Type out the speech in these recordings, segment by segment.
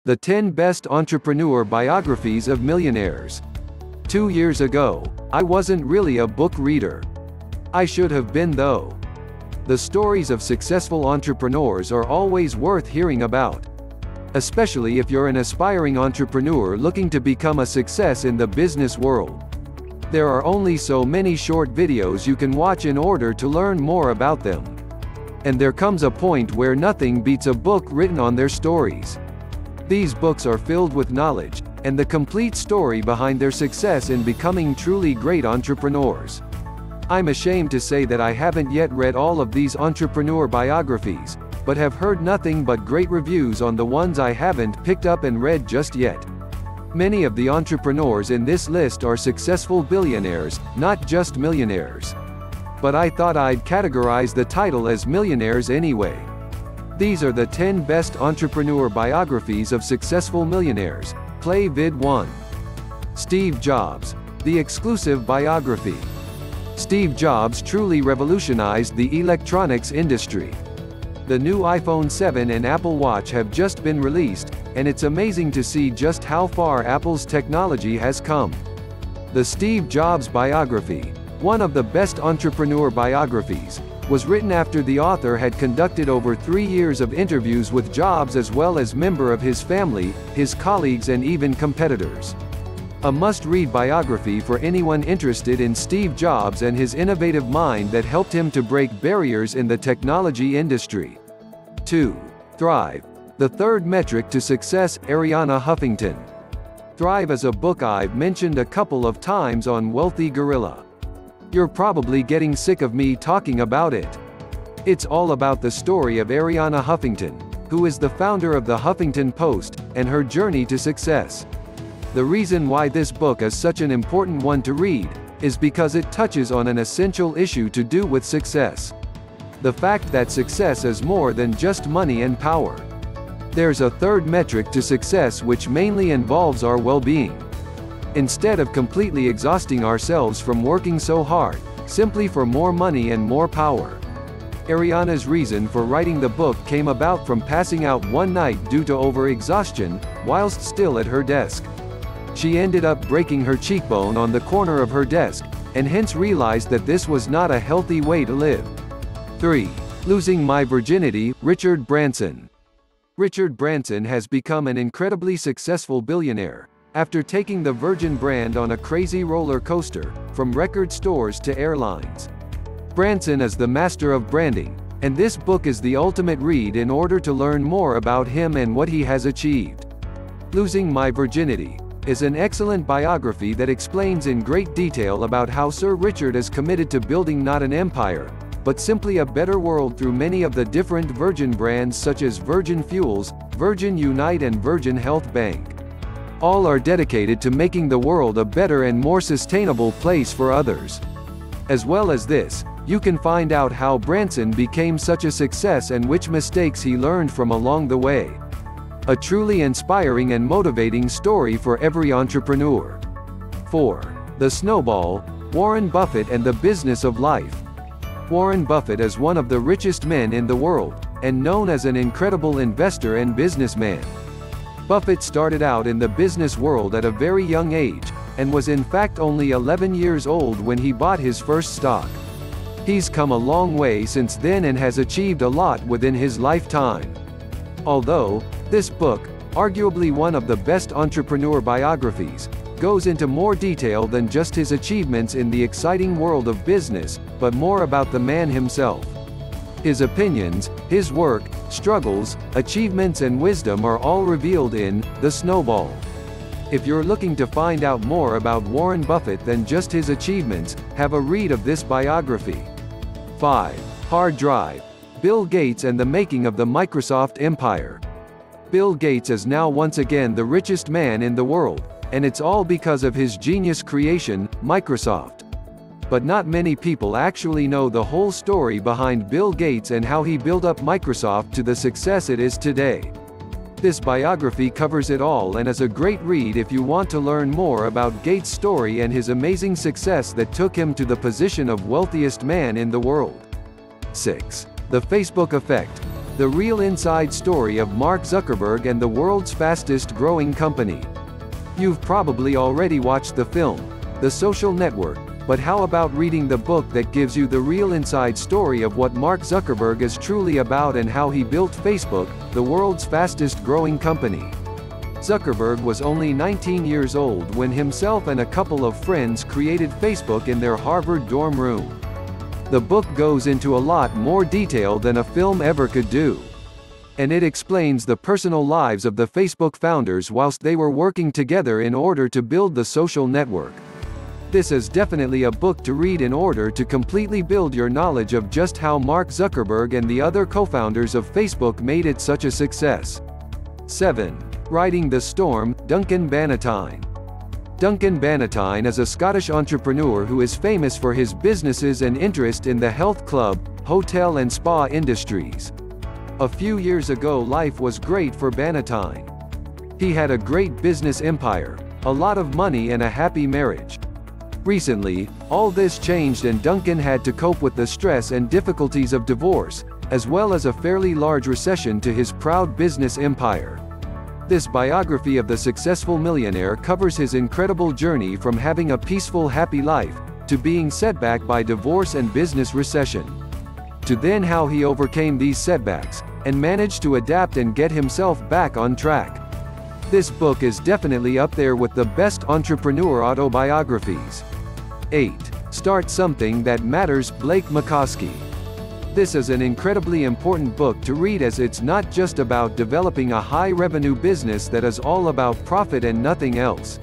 The 10 Best Entrepreneur Biographies of Millionaires. 2 years ago, I wasn't really a book reader. I should have been though. The stories of successful entrepreneurs are always worth hearing about. Especially if you're an aspiring entrepreneur looking to become a success in the business world. There are only so many short videos you can watch in order to learn more about them. And there comes a point where nothing beats a book written on their stories. These books are filled with knowledge, and the complete story behind their success in becoming truly great entrepreneurs. I'm ashamed to say that I haven't yet read all of these entrepreneur biographies, but have heard nothing but great reviews on the ones I haven't picked up and read just yet. Many of the entrepreneurs in this list are successful billionaires, not just millionaires. But I thought I'd categorize the title as millionaires anyway. These are the 10 best entrepreneur biographies of successful millionaires. Play vid 1. Steve Jobs. The exclusive biography. Steve Jobs truly revolutionized the electronics industry. The new iPhone 7 and Apple Watch have just been released, and it's amazing to see just how far Apple's technology has come. The Steve Jobs biography, one of the best entrepreneur biographies, was written after the author had conducted over 3 years of interviews with Jobs as well as members of his family, his colleagues and even competitors. A must-read biography for anyone interested in Steve Jobs and his innovative mind that helped him to break barriers in the technology industry. 2. Thrive. The third metric to success. Arianna Huffington. Thrive is a book I've mentioned a couple of times on Wealthy Gorilla. You're probably getting sick of me talking about it. It's all about the story of Arianna Huffington, who is the founder of the Huffington Post, and her journey to success. The reason why this book is such an important one to read, is because it touches on an essential issue to do with success. The fact that success is more than just money and power. There's a third metric to success which mainly involves our well-being. Instead of completely exhausting ourselves from working so hard, simply for more money and more power. Arianna's reason for writing the book came about from passing out one night due to overexhaustion, whilst still at her desk. She ended up breaking her cheekbone on the corner of her desk, and hence realized that this was not a healthy way to live. 3. Losing My Virginity. Richard Branson. Richard Branson has become an incredibly successful billionaire, after taking the Virgin brand on a crazy roller coaster, from record stores to airlines. Branson is the master of branding, and this book is the ultimate read in order to learn more about him and what he has achieved. Losing My Virginity is an excellent biography that explains in great detail about how Sir Richard is committed to building not an empire, but simply a better world through many of the different Virgin brands such as Virgin Fuels, Virgin Unite and Virgin Health Bank. All are dedicated to making the world a better and more sustainable place for others. As well as this, you can find out how Branson became such a success and which mistakes he learned from along the way. A truly inspiring and motivating story for every entrepreneur. 4. The Snowball. Warren Buffett and the Business of Life. Warren Buffett is one of the richest men in the world, and known as an incredible investor and businessman. Buffett started out in the business world at a very young age, and was in fact only 11 years old when he bought his first stock. He's come a long way since then and has achieved a lot within his lifetime. Although, this book, arguably one of the best entrepreneur biographies, goes into more detail than just his achievements in the exciting world of business, but more about the man himself. His opinions, his work, struggles, achievements and wisdom are all revealed in The Snowball. If you're looking to find out more about Warren Buffett than just his achievements, have a read of this biography. 5. Hard Drive. Bill Gates and the Making of the Microsoft Empire. Bill Gates is now once again the richest man in the world, and it's all because of his genius creation, Microsoft. But not many people actually know the whole story behind Bill Gates and how he built up Microsoft to the success it is today. This biography covers it all and is a great read if you want to learn more about Gates' story and his amazing success that took him to the position of wealthiest man in the world. 6. The Facebook Effect. The real inside story of Mark Zuckerberg and the world's fastest growing company. You've probably already watched the film, The Social Network, but how about reading the book that gives you the real inside story of what Mark Zuckerberg is truly about and how he built Facebook, the world's fastest growing company. Zuckerberg was only 19 years old when himself and a couple of friends created Facebook in their Harvard dorm room. The book goes into a lot more detail than a film ever could do. And it explains the personal lives of the Facebook founders whilst they were working together in order to build the social network. This is definitely a book to read in order to completely build your knowledge of just how Mark Zuckerberg and the other co-founders of Facebook made it such a success. 7. Riding the Storm, Duncan Bannatyne. Duncan Bannatyne is a Scottish entrepreneur who is famous for his businesses and interest in the health club, hotel and spa industries. A few years ago life was great for Bannatyne. He had a great business empire, a lot of money and a happy marriage. Recently, all this changed and Duncan had to cope with the stress and difficulties of divorce, as well as a fairly large recession to his proud business empire. This biography of the successful millionaire covers his incredible journey from having a peaceful happy life, to being set back by divorce and business recession, to then how he overcame these setbacks, and managed to adapt and get himself back on track. This book is definitely up there with the best entrepreneur autobiographies. 8. Start Something That Matters, Blake McCoskey. This is an incredibly important book to read as it's not just about developing a high-revenue business that is all about profit and nothing else.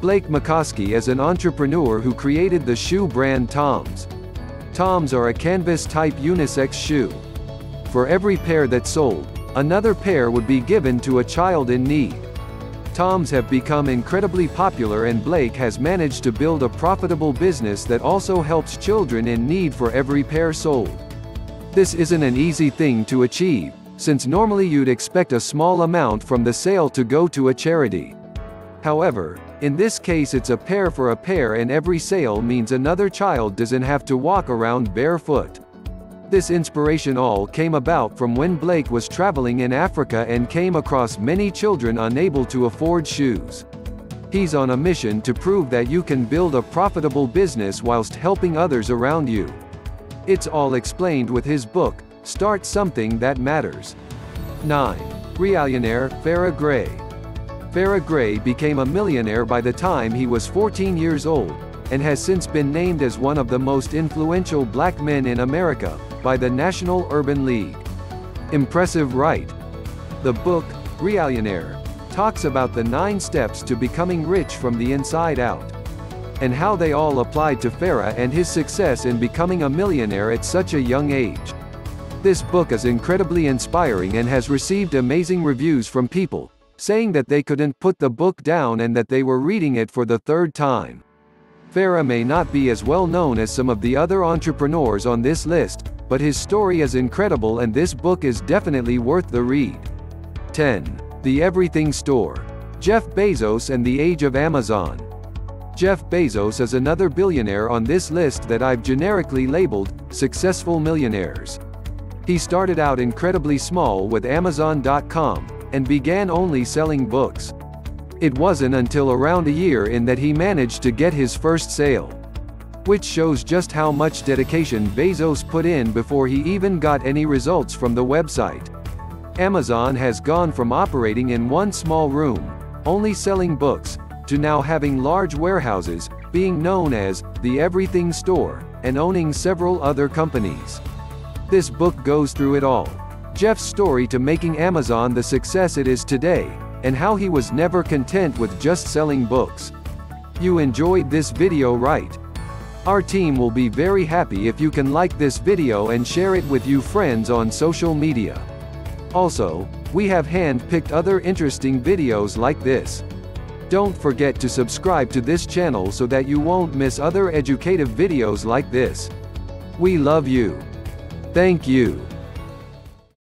Blake McCoskey is an entrepreneur who created the shoe brand Toms. Toms are a canvas-type unisex shoe. For every pair that sold, another pair would be given to a child in need. Toms have become incredibly popular and Blake has managed to build a profitable business that also helps children in need for every pair sold. This isn't an easy thing to achieve, since normally you'd expect a small amount from the sale to go to a charity. However, in this case it's a pair for a pair and every sale means another child doesn't have to walk around barefoot. This inspiration all came about from when Blake was traveling in Africa and came across many children unable to afford shoes. He's on a mission to prove that you can build a profitable business whilst helping others around you. It's all explained with his book, Start Something That Matters. 9. Millionaire, Farrah Gray. Farrah Gray became a millionaire by the time he was 14 years old, and has since been named as one of the most influential black men in America, by the National Urban League. Impressive, right? The book, Millionaire, talks about the 9 steps to becoming rich from the inside out, and how they all applied to Farrah and his success in becoming a millionaire at such a young age. This book is incredibly inspiring and has received amazing reviews from people, saying that they couldn't put the book down and that they were reading it for the 3rd time. Farrah may not be as well known as some of the other entrepreneurs on this list, but his story is incredible and this book is definitely worth the read. 10. The Everything Store. Jeff Bezos and the Age of Amazon. Jeff Bezos is another billionaire on this list that I've generically labeled, Successful Millionaires. He started out incredibly small with Amazon.com, and began only selling books. It wasn't until around a year in that he managed to get his first sale. Which shows just how much dedication Bezos put in before he even got any results from the website. Amazon has gone from operating in one small room, only selling books, to now having large warehouses, being known as the Everything Store, and owning several other companies. This book goes through it all. Jeff's story to making Amazon the success it is today, and how he was never content with just selling books. You enjoyed this video, right? Our team will be very happy if you can like this video and share it with your friends on social media. Also, we have hand-picked other interesting videos like this. Don't forget to subscribe to this channel so that you won't miss other educative videos like this. We love you. Thank you.